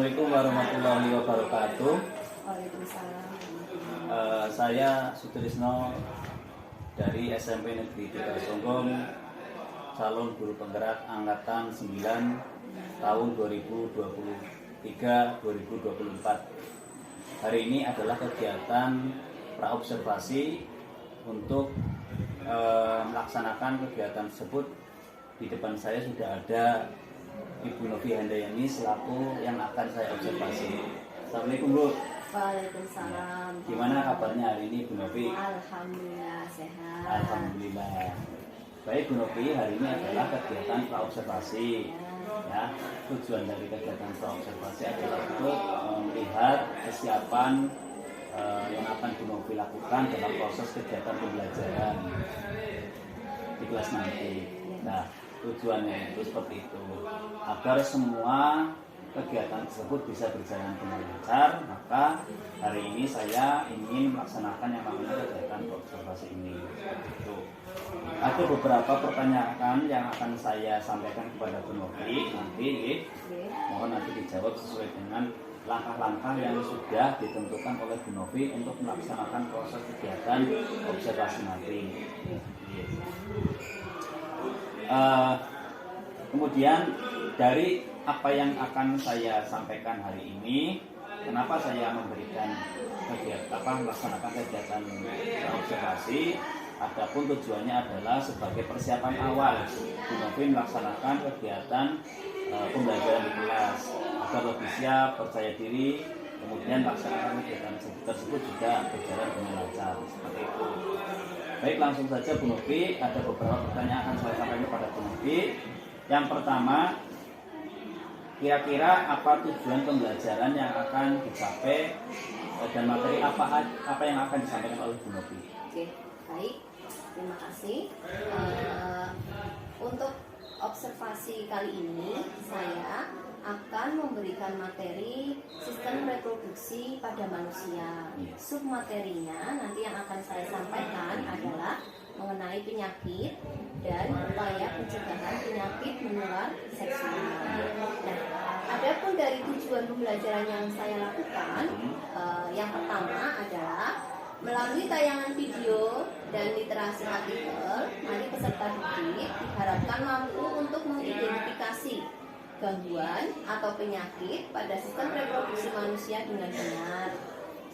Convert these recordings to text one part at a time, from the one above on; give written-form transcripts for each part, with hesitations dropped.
Assalamualaikum warahmatullahi wabarakatuh. Waalaikumsalam. Saya Sutrisno dari SMP Negeri 3 Songgong, calon guru penggerak angkatan 9 tahun 2023-2024. Hari ini adalah kegiatan praobservasi untuk melaksanakan kegiatan tersebut. Di depan saya sudah ada Ibu Novi Handayani selaku yang akan saya observasi. Assalamualaikum Bu. Waalaikumsalam. Gimana kabarnya hari ini Bu Novi? Alhamdulillah sehat. Alhamdulillah. Baik Bu Novi, hari ini adalah kegiatan praobservasi. Ya, tujuan dari kegiatan praobservasi adalah untuk melihat kesiapan yang akan Bu Novi lakukan dalam proses kegiatan pembelajaran di kelas nanti. Nah, tujuannya itu seperti itu, agar semua kegiatan tersebut bisa berjalan dengan lancar. Maka hari ini saya ingin melaksanakan yang namanya kegiatan observasi ini. Itu ada beberapa pertanyaan yang akan saya sampaikan kepada Bu Novi nanti. Mohon nanti dijawab sesuai dengan langkah-langkah yang sudah ditentukan oleh Bu Novi untuk melaksanakan proses kegiatan observasi nanti. Kemudian dari apa yang akan saya sampaikan hari ini, kenapa saya memberikan melaksanakan kegiatan observasi, adapun tujuannya adalah sebagai persiapan awal Bu Novi melaksanakan kegiatan pembelajaran di kelas agar lebih siap, percaya diri, kemudian melaksanakan kegiatan tersebut juga berjalan dengan lancar seperti itu. Baik, langsung saja Bu Novi, ada beberapa pertanyaan akan saya sampaikan kepada Bu Novi. Yang pertama, kira-kira apa tujuan pembelajaran yang akan dicapai dan materi apa yang akan disampaikan oleh Bu Novi? Oke, baik. Terima kasih. Untuk observasi kali ini, saya akan memberikan materi sistem reproduksi pada manusia. Submaterinya nanti yang akan saya sampaikan adalah mengenai penyakit dan upaya pencegahan penyakit menular seksual. Nah, adapun dari tujuan pembelajaran yang saya lakukan, yang pertama adalah melalui tayangan video dan literasi artikel, nanti peserta didik diharapkan mampu untuk mengidentifikasi gangguan atau penyakit pada sistem reproduksi manusia dengan benar.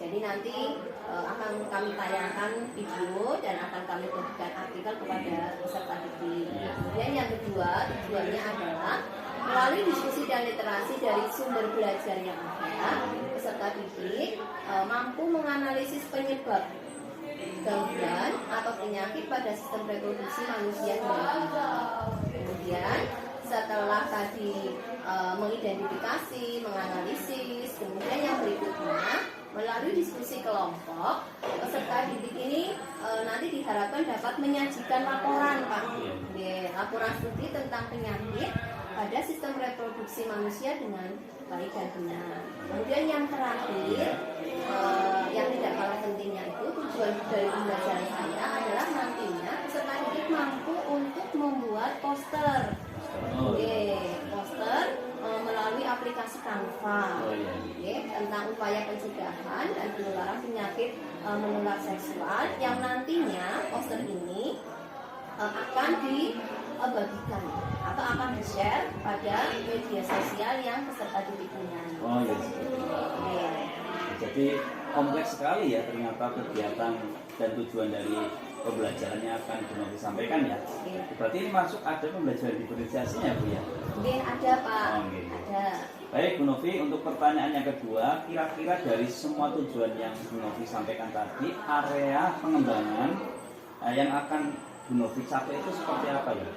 Jadi nanti akan kami tayangkan video dan akan kami berikan artikel kepada peserta didik. Kemudian yang kedua, tujuannya adalah melalui diskusi dan literasi dari sumber belajar yang ada, peserta didik mampu menganalisis penyebab gangguan atau penyakit pada sistem reproduksi manusia dengan benar. Kemudian setelah tadi mengidentifikasi, menganalisis, kemudian yang berikutnya melalui diskusi kelompok, peserta didik ini nanti diharapkan dapat menyajikan laporan, Pak. Laporan studi tentang penyakit pada sistem reproduksi manusia dengan baik dan benar. Kemudian yang terakhir, yang tidak kalah pentingnya itu, tujuan dari pembelajaran saya adalah nantinya peserta didik mampu untuk membuat poster. Poster melalui aplikasi Canva tentang upaya pencegahan dan penularan penyakit menular seksual, yang nantinya poster ini akan dibagikan atau akan di-share pada media sosial yang peserta didik punya. Jadi kompleks sekali ya ternyata kegiatan dan tujuan dari pembelajarannya akan Bu Novi sampaikan ya. Berarti ini masuk ada pembelajaran diferensiasinya Bu ya? Ada Pak. Ada. Baik Bu Novi, untuk pertanyaan yang kedua, kira-kira dari semua tujuan yang Bu Novi sampaikan tadi, area pengembangan yang akan Bu Novi capai itu seperti apa ya?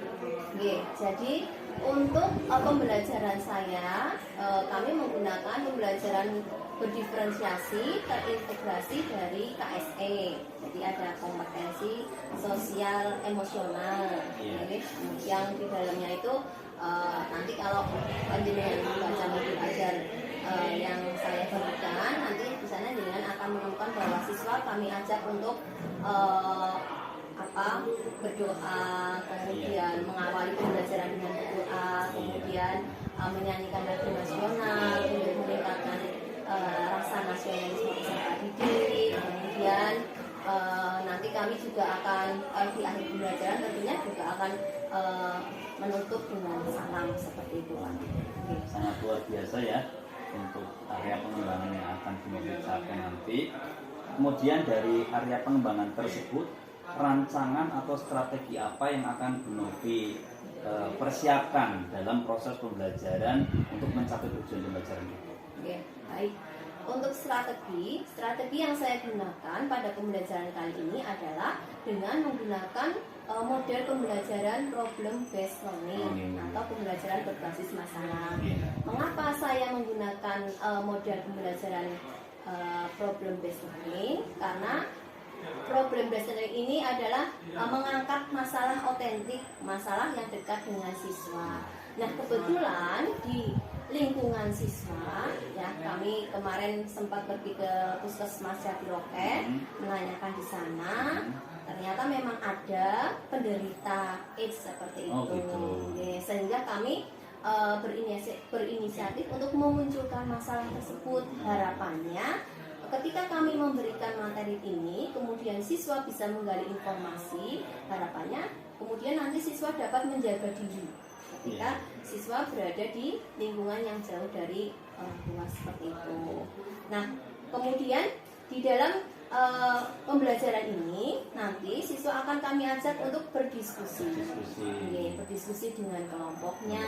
Jadi untuk pembelajaran saya, kami menggunakan pembelajaran berdiferensiasi terintegrasi dari KSE. Jadi ada kompetensi sosial emosional, yang di dalamnya itu nanti kalau panjenengan membaca modul ajar yang saya berikan, nanti di sana dengan akan menemukan bahwa siswa kami ajak untuk berdoa, kemudian mengawali pembelajaran dengan berdoa, kemudian menyanyikan lagu nasional untuk di akhir pembelajaran tentunya juga akan menutup dengan salam seperti itu Pak. Oke. Sangat luar biasa ya untuk area pengembangan yang akan diperlihatkan nanti. Kemudian dari area pengembangan tersebut, rancangan atau strategi apa yang akan Bu Novi persiapkan dalam proses pembelajaran untuk mencapai tujuan pembelajaran itu? Oke, baik. Untuk strategi yang saya gunakan pada pembelajaran kali ini adalah dengan menggunakan model pembelajaran problem based learning atau pembelajaran berbasis masalah. Mengapa saya menggunakan model pembelajaran problem based learning? Karena problem based learning ini adalah mengangkat masalah otentik, masalah yang dekat dengan siswa. Nah, kebetulan di lingkungan siswa, ya kami kemarin sempat pergi ke Puskesmas Jatiroket menanyakan di sana, ternyata memang ada penderita AIDS seperti itu. Sehingga kami berinisiatif untuk memunculkan masalah tersebut. Harapannya ketika kami memberikan materi ini, kemudian siswa bisa menggali informasi, harapannya kemudian nanti siswa dapat menjaga diri ketika siswa berada di lingkungan yang jauh dari orang tua seperti itu. Nah, kemudian di dalam pembelajaran ini nanti siswa akan kami ajak untuk berdiskusi. Berdiskusi dengan kelompoknya.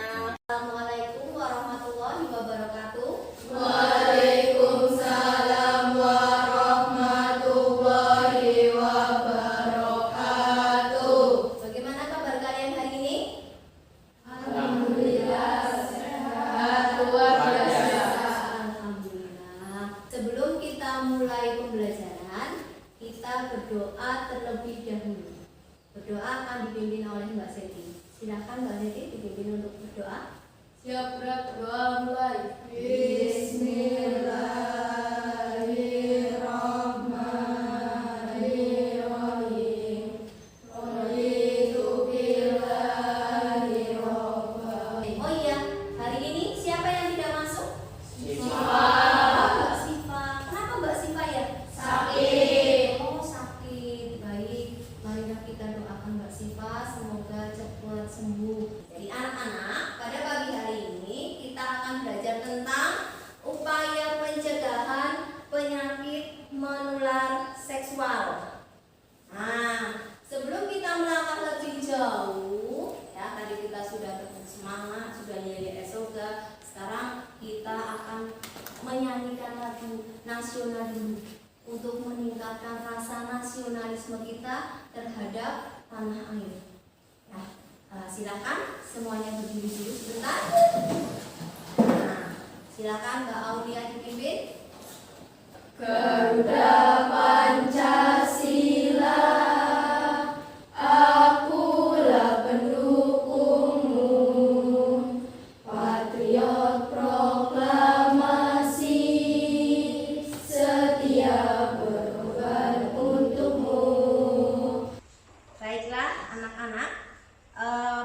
Assalamualaikum warahmatullahi wabarakatuh. Waalaikumsalam warahmatullahi wabarakatuh. Bagaimana kabar kalian hari ini? Alhamdulillah sehat, luar biasa. Alhamdulillah. Sebelum kita mulai pembelajaran, kita berdoa terlebih dahulu. Berdoa akan dipimpin oleh Mbak Seti. Silakan Mbak Seti dipimpin untuk berdoa. Siap, berat, doa mulai. Bismillahirrahmanirrahim. Oh iya, hari ini siapa yang tidak masuk? Mbak Siva. Kenapa Mbak Siva ya? Sakit. Oh, sakit. Baik, marilah kita doakan Mbak Siva semoga cepat sembuh. Jadi anak-anak, pada pagi hari ini kita akan belajar tentang upaya pencegahan penyakit menular seksual. Nah, sebelum kita melangkah lebih jauh, ya tadi kita sudah semangat, sudah nyanyi Esoga. Sekarang kita akan menyanyikan lagu nasional dulu untuk meningkatkan rasa nasionalisme kita terhadap tanah air. Nah, silakan semuanya berdiri dulu sebentar. Nah, silakan Mbak Aulia dipimpin. Garuda Pancasila, akulah pendukungmu, patriot proklamasi, setia berkorban untukmu. Baiklah anak-anak,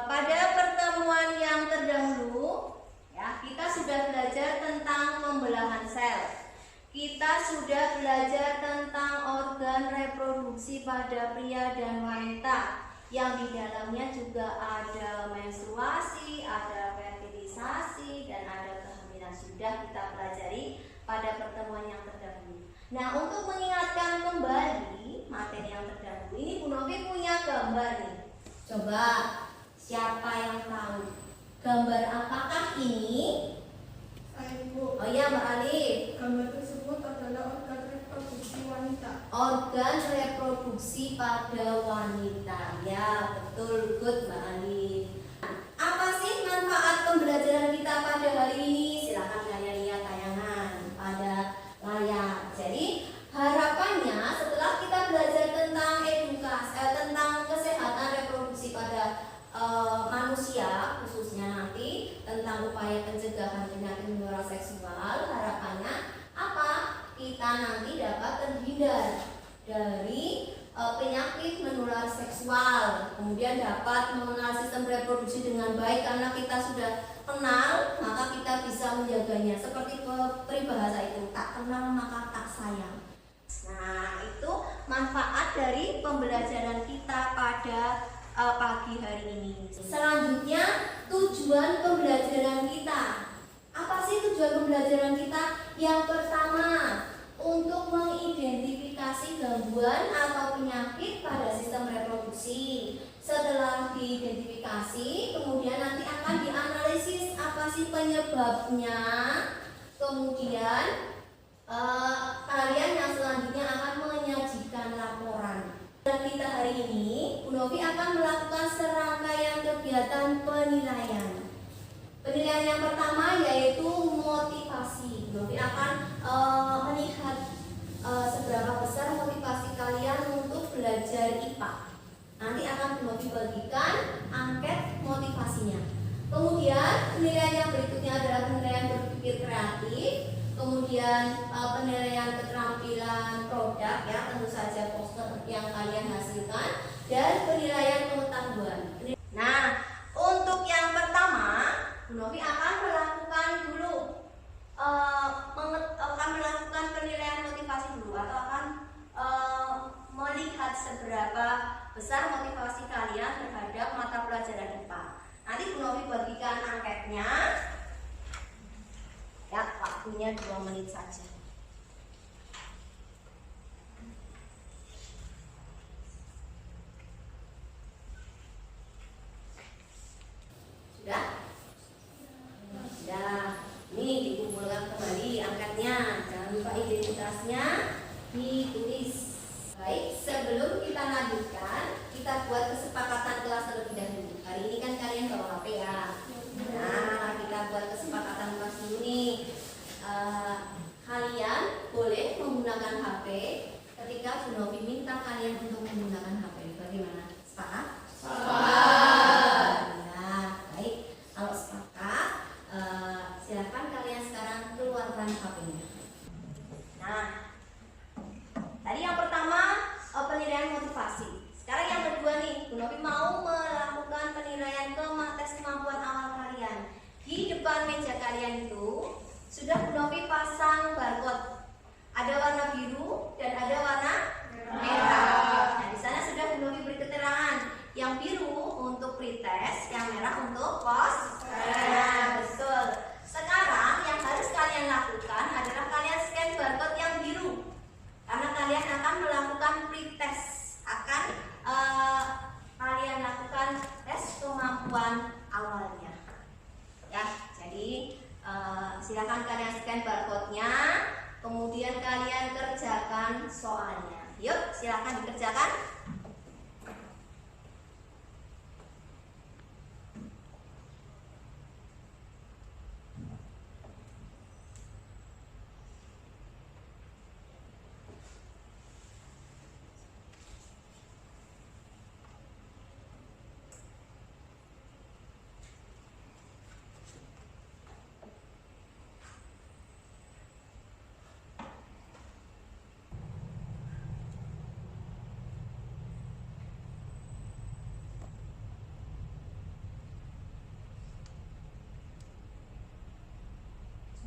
pada pertemuan yang terdahulu ya kita sudah belajar tentang pembelahan sel. Kita sudah belajar tentang organ reproduksi pada pria dan wanita yang di dalamnya juga ada menstruasi, ada fertilisasi, dan ada kehamilan. Sudah kita pelajari pada pertemuan yang terdahulu. Nah, untuk mengingatkan kembali materi yang terdahulu ini, Bu Novi punya gambar nih. Coba siapa yang tahu gambar apakah ini? Oh iya Mbak Ali. Gambar tersebut adalah organ reproduksi wanita. Organ reproduksi pada wanita. Ya, betul, good Mbak Ali. Apa sih manfaat pembelajaran kita pada hari ini? Silakan kalian lihat tayangan pada layar. Jadi, harapannya setelah kita belajar tentang edukasi, tentang kesehatan reproduksi pada manusia, khususnya nanti tentang upaya pencegahan penyakit menular seksual, harapannya apa? Kita nanti dapat terhindar dari penyakit menular seksual, kemudian dapat mengenal sistem reproduksi dengan baik karena kita sudah kenal, maka kita bisa menjaganya. Seperti peribahasa itu, tak kenal maka tak sayang. Nah, itu manfaat dari pembelajaran kita pada pagi hari ini. Selanjutnya, tujuan pembelajaran kita. Apa sih tujuan pembelajaran kita? Yang pertama, untuk mengidentifikasi gangguan atau penyakit pada sistem reproduksi. Setelah diidentifikasi, kemudian nanti akan dianalisis apa sih penyebabnya. Kemudian kalian yang selanjutnya akan menyajikan laporan. Dan kita hari ini, Bu Novi akan melakukan serangkaian kegiatan penilaian. Penilaian yang pertama yaitu motivasi. Bu Novi akan melihat seberapa besar motivasi kalian untuk belajar IPA. Nanti akan Bu Novi bagikan angket motivasinya. Kemudian penilaian yang berikutnya adalah penilaian berpikir kreatif. Kemudian penilaian keterampilan produk, ya tentu saja poster yang kalian hasilkan, dan penilaian pengetahuan. Nah, untuk yang pertama, Bu Novi akan melakukan dulu akan melakukan penilaian motivasi dulu, atau akan melihat seberapa besar motivasi kalian terhadap mata pelajaran IPA. Nanti Bu Novi bagikan angketnya. Ya, waktunya 2 menit saja. Sudah? Sudah. Ini dikumpulkan kembali angkatnya. Jangan lupa identitasnya ditulis. Baik, sebelum kita lanjutkan, kita buat kesepakatan kelas terlebih dahulu. Hari ini kan kalian bawa HP ya. Nah, kita buat kesepakatan kelas dulu nih. Kalian boleh menggunakan HP ketika Bu Novi minta kalian untuk menggunakan HP. Bagaimana? Sepakat? Sepakat. Ya, baik. Kalau sepakat, silakan kalian sekarang keluarkan HP-nya. Nah, tadi yang pertama penilaian motivasi. Sekarang yang kedua nih, Bu Novi mau melakukan penilaian tes kemampuan awal kalian. Di depan meja kalian itu sudah Bu Novi pasang barcode. Ada warna biru dan ada warna merah. Nah, di sana sudah Bu Novi beri keterangan. Yang biru untuk pretest, yang merah untuk post. Nah, betul. Sekarang yang harus kalian lakukan adalah kalian scan barcode yang biru. Karena kalian akan melakukan pretest, akan kalian lakukan tes kemampuan awalnya. Ya, jadi silakan kalian scan barcode-nya, kemudian kalian kerjakan soalnya. Yuk, silakan dikerjakan.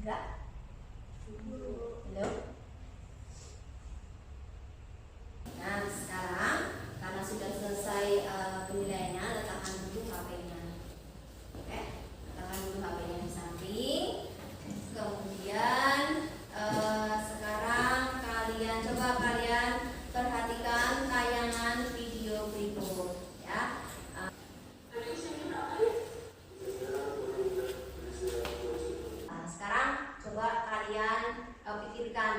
Enggak? Belum? Nah, sekarang karena sudah selesai penilaiannya, letakkan dulu HP-nya. Oke, letakkan dulu HP-nya di samping. Kemudian sekarang coba kalian perhatikan tayangan video berikut, ya. Sekarang coba kalian pikirkan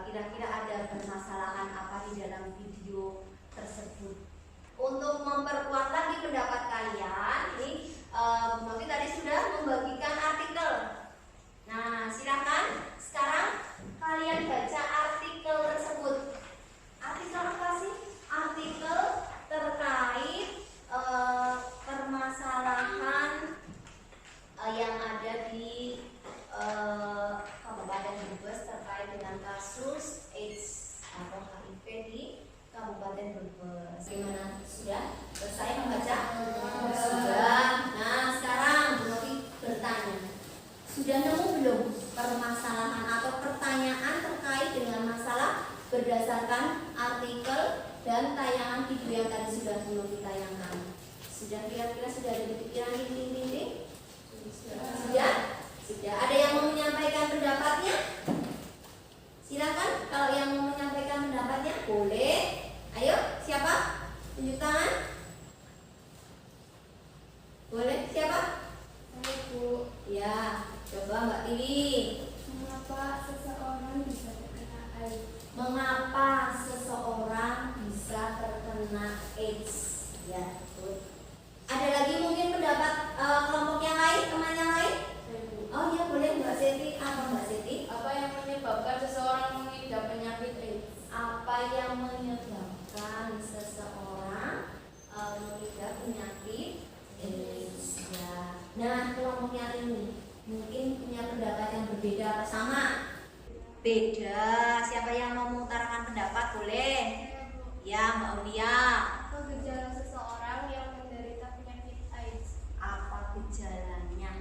kira-kira ada permasalahan apa di dalam video tersebut. Untuk memperkuat lagi pendapat kalian, ini Bu Novi tadi sudah membagikan artikel. Nah, silakan sekarang kalian baca artikel tersebut. Artikel apa sih? Artikel terkait permasalahan yang ada di Kabupaten Brebes terkait dengan kasus AIDS atau HIV di Kabupaten Brebes. Gimana? Sudah selesai membaca? Sudah. Nah, sekarang Bu Novi bertanya, sudah nemu belum permasalahan atau pertanyaan terkait dengan masalah berdasarkan artikel dan tayangan video yang tadi sudah belum ditayangkan. Sudah kira-kira sudah ada di pikiran ini? Sudah? Sudah. Ada yang mau menyampaikan pendapatnya? Silakan. Kalau yang mau menyampaikan pendapatnya boleh. Ayo, siapa? Tunjuk tangan. Boleh? Siapa? Saya Bu. Ya, coba Mbak Tiwi. Mengapa seseorang bisa terkena AIDS? Mengapa seseorang bisa terkena AIDS? Ya, betul. Ada lagi mungkin pendapat kelompok yang lain, teman yang lain? Saya Bu. Oh iya, boleh Mbak Siti. Apa Mbak Siti? Apa yang menyebabkan seseorang mengidap penyakit AIDS? Apa yang menyebabkan seseorang mengidap penyakit AIDS? Ya. Nah, kelompok yang ini mungkin punya pendapat yang berbeda atau sama? Beda. Siapa yang mau mengutarakan pendapat boleh? Saya Bu. Ya, Mbak Ulia. Apa gejala seseorang yang menderita penyakit AIDS? Apa gejalanya?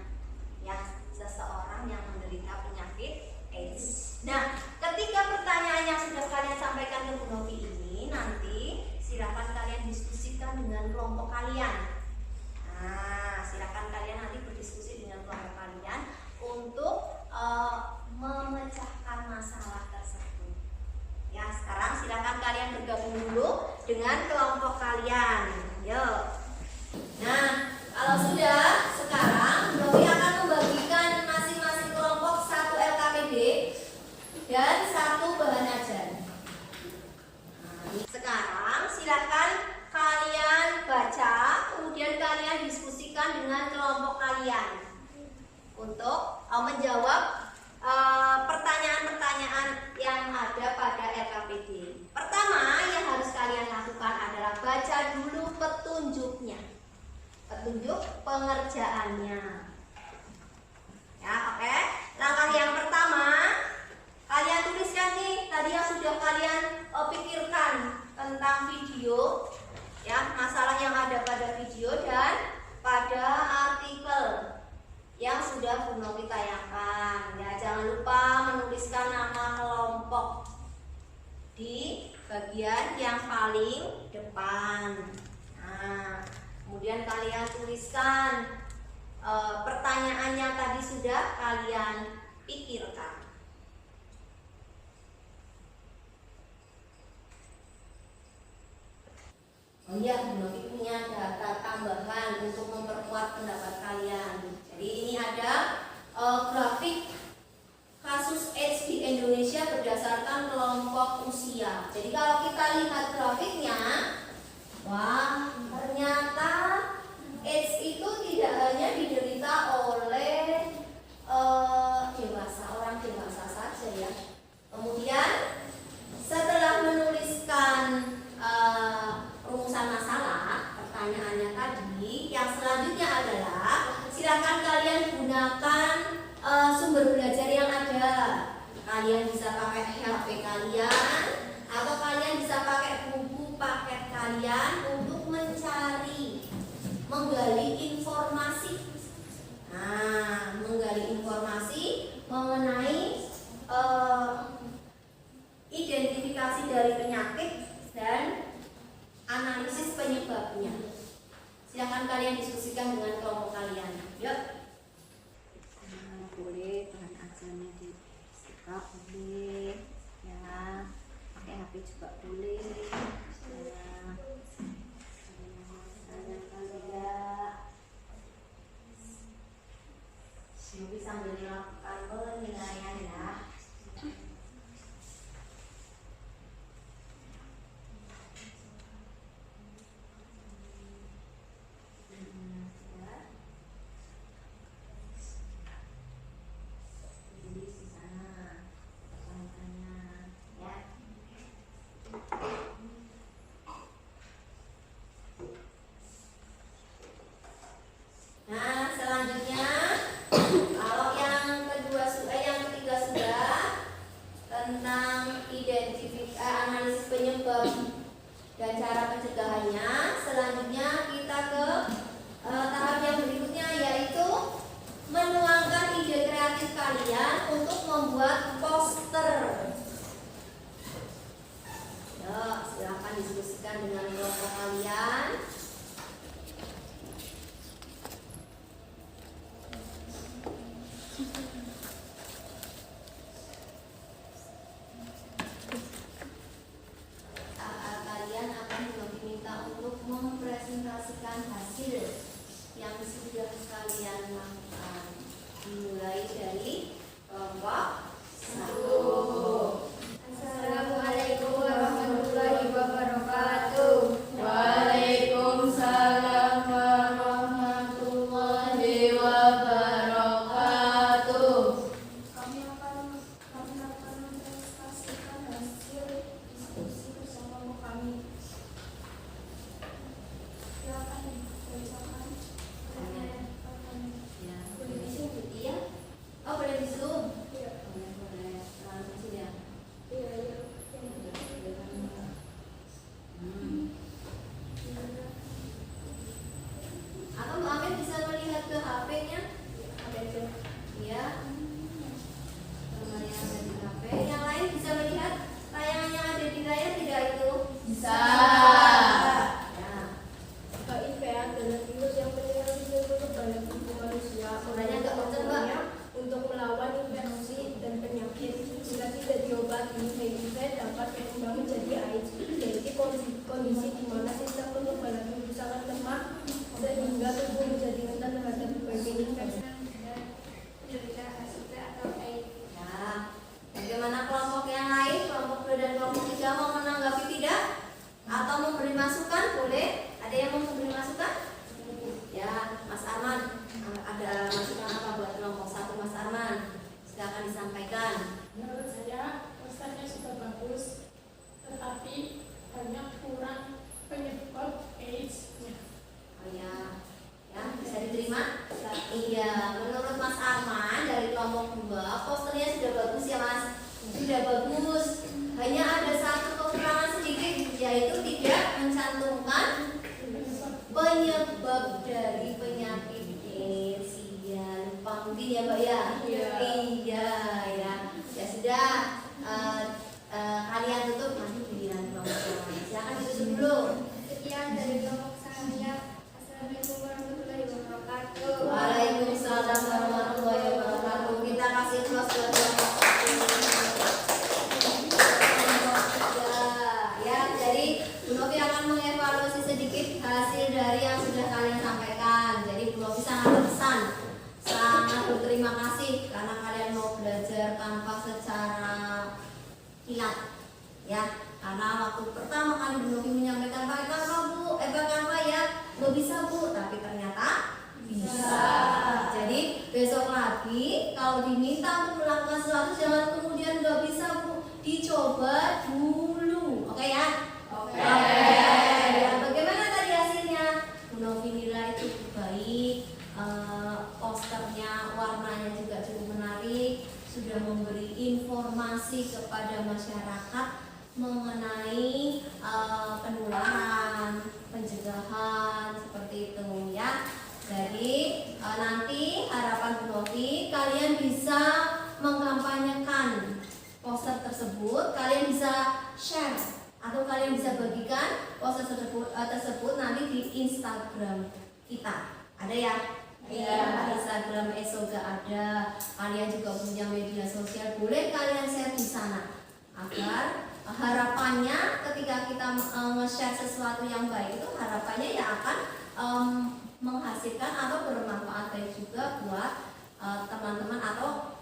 Ya, seseorang yang menderita penyakit AIDS. Nah, ketika pertanyaan yang sudah kalian sampaikan ke Bu Novi ini, nanti silakan kalian diskusikan dengan kelompok kalian. Nah, silakan kalian nanti berdiskusi dengan kelompok kalian untuk memecahkan masalah tersebut. Ya, sekarang silakan kalian bergabung dulu dengan kelompok kalian. Yuk. Nah, kalau sudah, sekarang Novi akan membagikan masing-masing kelompok satu LKPD dan satu bahan ajar. Nah, sekarang silakan kalian baca, kemudian kalian diskusikan dengan kelompok kalian untuk menjawab pertanyaan-pertanyaan yang ada pada LKPD. Pertama yang harus kalian lakukan adalah baca dulu petunjuknya, petunjuk pengerjaannya. Ya, oke. Langkah yang pertama, kalian tuliskan nih tadi yang sudah kalian pikirkan tentang video, ya, masalah yang ada pada video dan pada artikel yang sudah Bu Novi tayangkan. Ya, jangan lupa menuliskan nama kelompok di bagian yang paling depan. Nah, kemudian kalian tuliskan pertanyaannya tadi sudah kalian pikirkan. Oh iya, Bu Novi punya data tambahan untuk memperkuat pendapat kalian. Jadi ini ada grafik kasus AIDS di Indonesia berdasarkan kelompok usia. Jadi kalau kita lihat grafiknya, wah, ternyata AIDS itu tidak hanya diderita oleh orang dewasa saja ya. Kemudian setelah menuliskan rumusan masalah, pertanyaannya tadi, yang selanjutnya adalah silakan kalian gunakan sumber belajar yang ada. Kalian bisa pakai HP kalian atau kalian bisa pakai buku paket kalian untuk mencari, menggali informasi. Nah, menggali informasi mengenai identifikasi dari penyakit dan analisis penyebabnya. Silakan kalian diskusikan dengan kelompok kalian. Yuk. Boleh bahan ajarnya dibuka, boleh. Ya, pakai HP juga boleh. Ya. Jadi sambil melakukan penilaian ya. Nah, selanjutnya kalau yang ketiga sudah tentang analisis penyebab dan cara pencegahannya. Selanjutnya kita ke tahap yang berikutnya, yaitu menuangkan ide kreatif kalian untuk membuat poster. Yuk, silakan diskusikan. boleh? Ada yang mau memberi masukan? Ya, Mas Arman, ada masukan apa buat kelompok 1 Mas Arman? Silakan disampaikan. Menurut saya posternya sudah bagus, tetapi banyak kurang penyebab AIDS-nya. Oh ya, ya bisa diterima? Iya, menurut Mas Arman dari kelompok 2 posternya sudah bagus ya Mas? Sudah bagus. Hanya ada satu kekurangan sedikit, yaitu tidak mencantumkan penyebab dari penyakit AIDS. Iya, lupa mungkin ya Mbak ya? Iya, ya. Ya sudah, kalian tutup nanti giliran kelompok. Silakan ditutup dulu. Sekian dari kelompok saya. Assalamualaikum warahmatullahi wabarakatuh. Waalaikumsalam warahmatullahi wabarakatuh. Kita kasih close buat kelompok 1. Ya, jadi Bu Novi akan mengevaluasi sedikit hasil dari yang sudah kalian sampaikan. Jadi Bu Novi sangat berkesan, sangat berterima kasih karena kalian mau belajar tanpa secara kilat, ya. Karena waktu pertama kali Bu Novi menyampaikan pakai Canva Bu, pakai Canva ya, nggak bisa Bu, tapi ternyata bisa. Jadi besok lagi kalau diminta untuk melakukan sesuatu jangan kemudian nggak bisa Bu, dicoba dulu, oke ya? Oke. Ya, bagaimana tadi hasilnya? Bu Novi nilai cukup baik, posternya warnanya juga cukup menarik, sudah memberi informasi kepada masyarakat mengenai penularan, pencegahan seperti itu ya. Jadi nanti harapan Bu Novi kalian bisa mengkampanyekan poster tersebut, kalian bisa share atau kalian bisa bagikan poster tersebut nanti di Instagram kita. Ada ya? Iya, Instagram Esoga ada. Kalian juga punya media sosial, boleh kalian share di sana agar harapannya ketika kita nge-share sesuatu yang baik itu harapannya ya akan menghasilkan atau bermanfaat baik juga buat teman-teman atau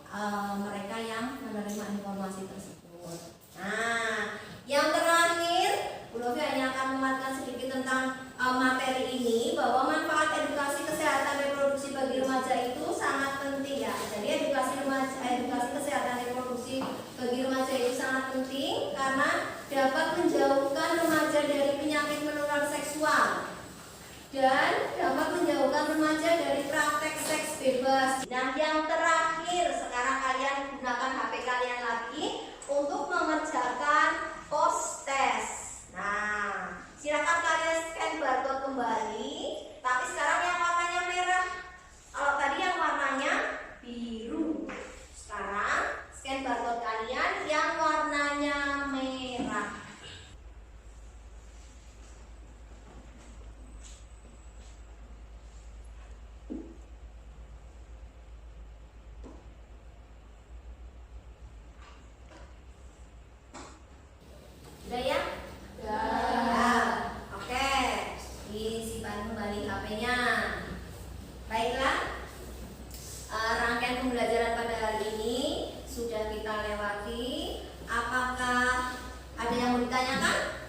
mereka yang menerima informasi tersebut. Nah, yang terakhir Bu Novi hanya akan memaparkan sedikit tentang materi ini, bahwa manfaat edukasi kesehatan reproduksi bagi remaja itu sangat penting ya. Jadi edukasi kesehatan reproduksi bagi remaja itu sangat penting karena dapat menjauhkan remaja dari penyakit menular seksual dan dapat menjauhkan remaja dari praktek seks bebas. Dan yang terakhir, sekarang kalian gunakan HP kalian lagi untuk mengerjakan post test. Nah, silakan kalian scan barcode kembali, tapi sekarang yang warnanya merah. Kalau tadi yang warnanya biru. Sekarang scan barcode kalian yang warnanya merah. Udah ya? Udah. Oke. Disimpan kembali HP-nya. Baiklah. Rangkaian pembelajaran pada hari ini sudah kita lewati. Apakah ada yang mau ditanyakan?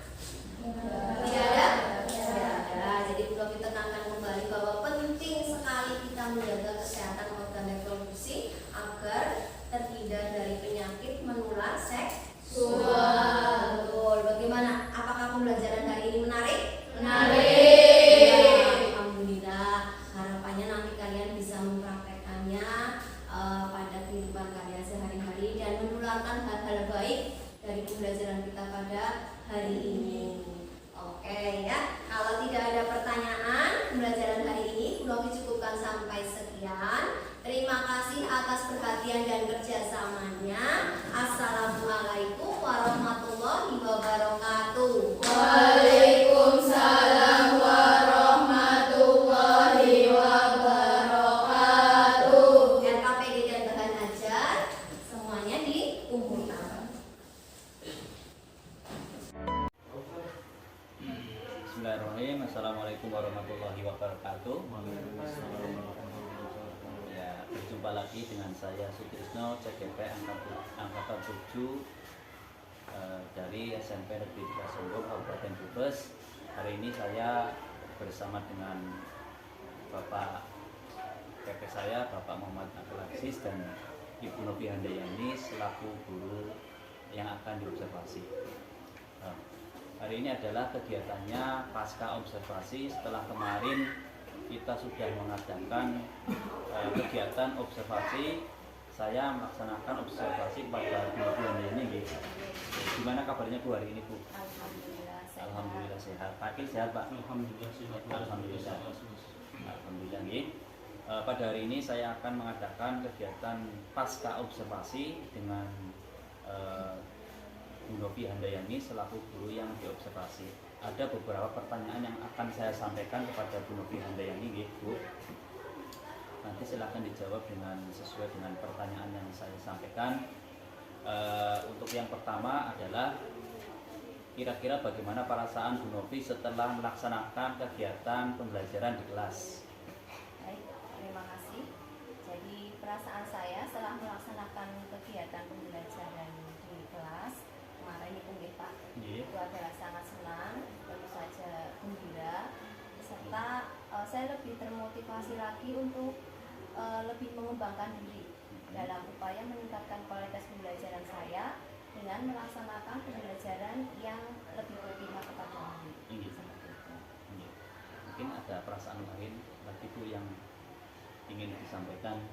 Tidak ada? Tidak ada. Jadi perlu kita tekankan kembali bahwa penting sekali kita menjaga kesehatan organ reproduksi agar terhindar dari penyakit menular seksual. Betul. Bagaimana? Apakah pembelajaran hari ini menarik? Menarik. Ya, alhamdulillah. Harapannya nanti kalian bisa mempraktekkannya pada kehidupan kalian sehari-hari dan menularkan hal-hal baik dari pembelajaran kita pada hari ini. Oke ya. Kalau tidak ada pertanyaan pembelajaran hari ini, Bu Novi cukupkan sampai sekian. Terima kasih atas perhatian dan kerjasamanya. Assalamualaikum warahmatullahi wabarakatuh. Waalaikumsalam warahmatullahi wabarakatuh. RKPD dan bahan ajar semuanya dikumpulkan. Bismillahirrahmanirrahim. Assalamualaikum warahmatullahi wabarakatuh. Ya, berjumpa lagi dengan saya Sutrisno CGP angkatan 7 dari SMP Negeri 3 Sombong Kabupaten Brebes. Hari ini saya bersama dengan Bapak PP saya, Bapak Muhammad Abdul Aziz dan Ibu Novi Handayani selaku guru yang akan diobservasi. Hari ini adalah kegiatannya pasca observasi setelah kemarin kita sudah mengadakan kegiatan observasi. Saya melaksanakan observasi pada Bu Novi Handayani. Gimana kabarnya Bu hari ini Bu? Alhamdulillah sehat. Alhamdulillah sehat. Pakil sehat Pak? Alhamdulillah sehat. Alhamdulillah. Alhamdulillah nggih. Pada hari ini saya akan mengadakan kegiatan pasca observasi dengan Bu Novi Handayani selaku guru yang diobservasi. Ada beberapa pertanyaan yang akan saya sampaikan kepada Bu Novi Handayani, nggih, Bu. Nanti silakan dijawab dengan sesuai dengan pertanyaan yang saya sampaikan. Untuk yang pertama adalah kira-kira bagaimana perasaan Bu Novi setelah melaksanakan kegiatan pembelajaran di kelas? Baik, terima kasih. Jadi perasaan saya setelah melaksanakan kegiatan pembelajaran di kelas kemarin itu nggih Pak, Iya. itu adalah sangat senang, tentu saja gembira, serta saya lebih termotivasi lagi untuk lebih mengembangkan diri dalam upaya meningkatkan kualitas pembelajaran saya dengan melaksanakan pembelajaran yang lebih berpihak kepada diri. Iya. Seperti itu. Iya. Mungkin ada perasaan lain lagi Bu yang ingin disampaikan.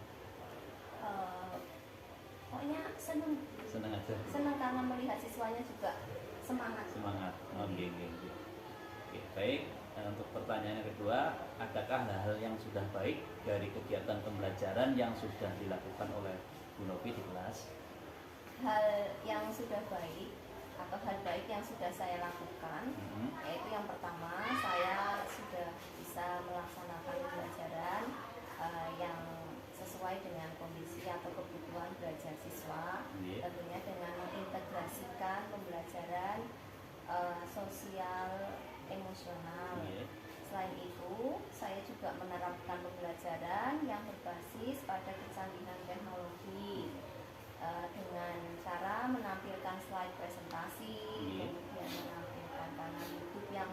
Pokoknya senang Senang aja. karena melihat siswanya juga semangat. Semangat. Oke. Oke, baik. Untuk pertanyaan yang kedua, adakah hal-hal yang sudah baik dari kegiatan pembelajaran yang sudah dilakukan oleh Bu Novi di kelas? Hal yang sudah baik atau hal baik yang sudah saya lakukan, yaitu yang pertama, saya sudah bisa melaksanakan pembelajaran yang sesuai dengan kondisi atau kebutuhan belajar siswa, Iya. tentunya dengan mengintegrasikan pembelajaran sosial emosional. Iya. Selain itu, saya juga menerapkan pembelajaran yang berbasis pada kecanggihan teknologi dengan cara menampilkan slide presentasi, Iya. kemudian menampilkan kanal YouTube yang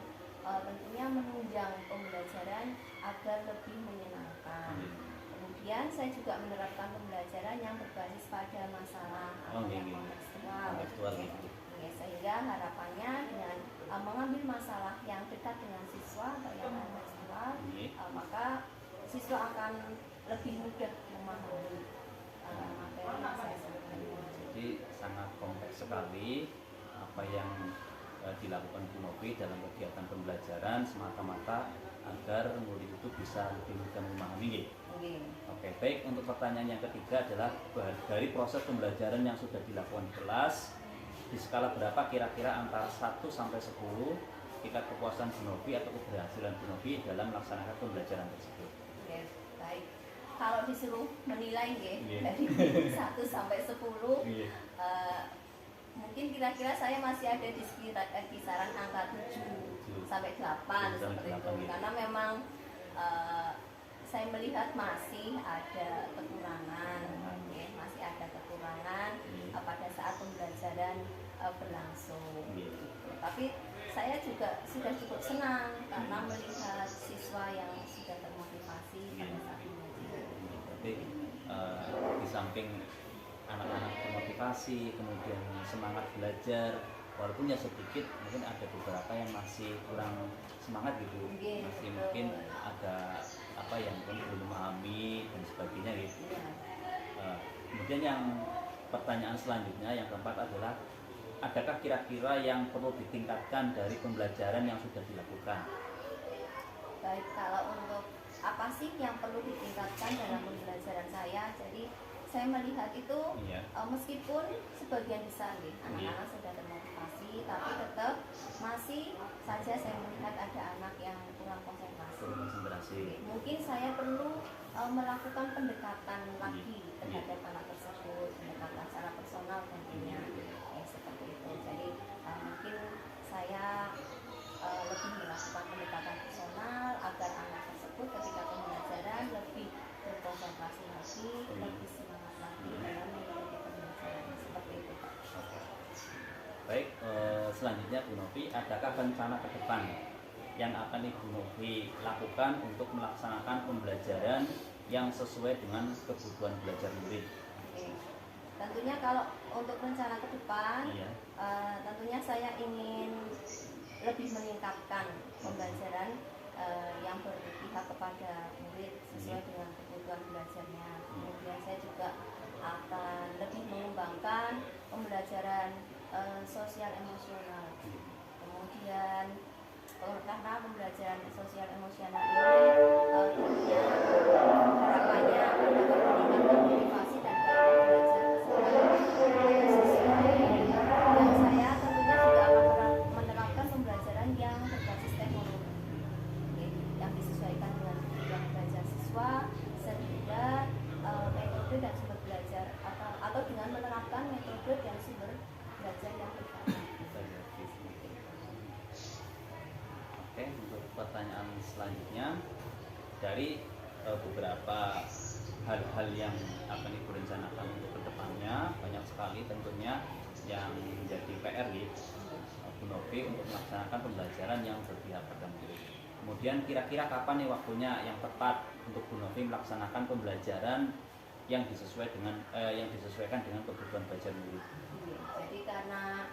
tentunya menunjang pembelajaran agar lebih menyenangkan. Iya. Kemudian saya juga menerapkan pembelajaran yang berbasis pada masalah atau yang Iya. kontekstual. Kontekstual, Ya. gitu. Ya, sehingga harapannya dengan mengambil masalah yang dekat dengan siswa atau yang kontekstual, Iya. maka siswa akan lebih mudah memahami materi yang saya sampaikan. Jadi sangat kompleks sekali apa yang dilakukan Bu Novi dalam kegiatan pembelajaran semata-mata agar murid itu bisa lebih mudah memahami. Oke. Oke, baik. Untuk pertanyaan yang ketiga adalah dari proses pembelajaran yang sudah dilakukan di kelas, di skala berapa kira-kira antara 1 sampai 10 tingkat kepuasan Bu Novi atau keberhasilan Bu Novi dalam melaksanakan pembelajaran tersebut? Oke, baik. Kalau disuruh menilai Iya. dari 1 sampai 10, Iya. mungkin kira-kira saya masih ada di sekitar kisaran angka 7 sampai 8 7 sampai seperti 8, itu. iya. Karena memang saya melihat masih ada kekurangan, ya, masih ada kekurangan pada saat pembelajaran berlangsung. Iya. Tapi saya juga sudah cukup senang karena melihat siswa yang sudah termotivasi pada saat belajar. Jadi di samping anak-anak termotivasi, kemudian semangat belajar, walaupun ya sedikit, mungkin ada beberapa yang masih kurang semangat gitu, Mungkin, masih betul. mungkin ada apa yang mungkin belum memahami dan sebagainya gitu. Iya. Kemudian yang pertanyaan selanjutnya yang keempat adalah, adakah kira-kira yang perlu ditingkatkan dari pembelajaran yang sudah dilakukan? Baik, kalau untuk apa sih yang perlu ditingkatkan dalam pembelajaran saya, jadi saya melihat itu Iya. meskipun sebagian besar nih anak-anak sudah termotivasi, tapi tetap masih saja saya melihat ada anak yang kurang konsentrasi. Perlu konsentrasi. Mungkin saya perlu melakukan pendekatan lagi terhadap anak tersebut, pendekatan secara personal tentunya, seperti itu. Jadi mungkin saya lebih melakukan pendekatan personal agar anak tersebut ketika pembelajaran lebih berkonsentrasi lagi, lebih semangat lagi dalam mengikuti pembelajaran, seperti itu Pak. Baik, selanjutnya Bu Novi, adakah rencana ke depan yang akan Ibu Novi lakukan untuk melaksanakan pembelajaran yang sesuai dengan kebutuhan belajar murid? Oke. Tentunya kalau untuk rencana ke depan, Iya. tentunya saya ingin lebih meningkatkan pembelajaran yang berpihak kepada murid sesuai dengan kebutuhan belajarnya. Kemudian saya juga akan lebih mengembangkan pembelajaran sosial emosional. Kemudian karena pembelajaran sosial emosional ini tentunya harapannya akan meningkatkan motivasi dan gairah belajar sesuai yang saya tentunya juga akan menerapkan pembelajaran yang berbasis teknologi, yang disesuaikan dengan kebutuhan belajar siswa sehingga metode dan sumber belajar atau dengan menerapkan metode dan sumber belajar yang berbeda. Oke, untuk pertanyaan selanjutnya, dari beberapa hal-hal yang akan Ibu rencanakan untuk kedepannya, banyak sekali tentunya yang menjadi PR Bu Novi untuk melaksanakan pembelajaran yang berpihak pada murid. Kemudian kira-kira kapan nih waktunya yang tepat untuk Bu Novi melaksanakan pembelajaran yang disesuaikan dengan kebutuhan belajar murid? Jadi karena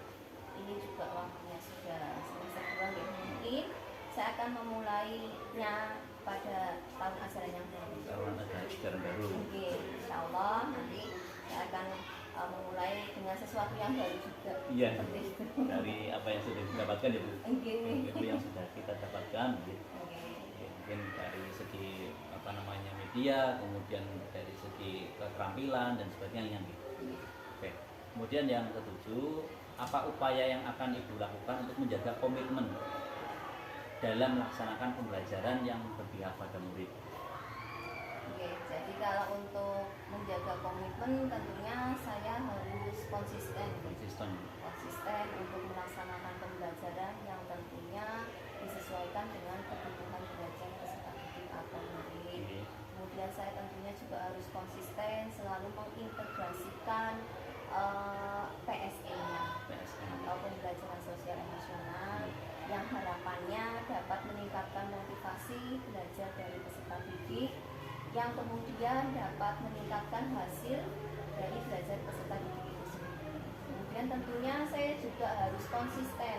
ini juga waktunya sudah semester 2 ya, mungkin saya akan memulainya pada tahun ajaran yang baru. Tahun ajaran baru. Oke, insya Allah nanti saya akan memulai dengan sesuatu yang baru juga. Iya. Seperti itu. Dari apa yang sudah didapatkan ya Bu? Oke. Itu yang sudah kita dapatkan gitu. Oke. Mungkin dari segi media, kemudian dari segi keterampilan dan sebagainya gitu. Oke. Kemudian yang ketujuh, apa upaya yang akan Ibu lakukan untuk menjaga komitmen dalam melaksanakan pembelajaran yang berpihak pada murid? Oke, jadi kalau untuk menjaga komitmen tentunya saya harus konsisten untuk melaksanakan pembelajaran yang tentunya disesuaikan dengan kebutuhan belajar peserta didik atau murid. Kemudian saya tentunya juga harus konsisten selalu mengintegrasikan PSE-nya atau pembelajaran sosial emosional yang harapannya dapat meningkatkan motivasi belajar dari peserta didik yang kemudian dapat meningkatkan hasil dari belajar peserta didik itu sendiri. Kemudian tentunya saya juga harus konsisten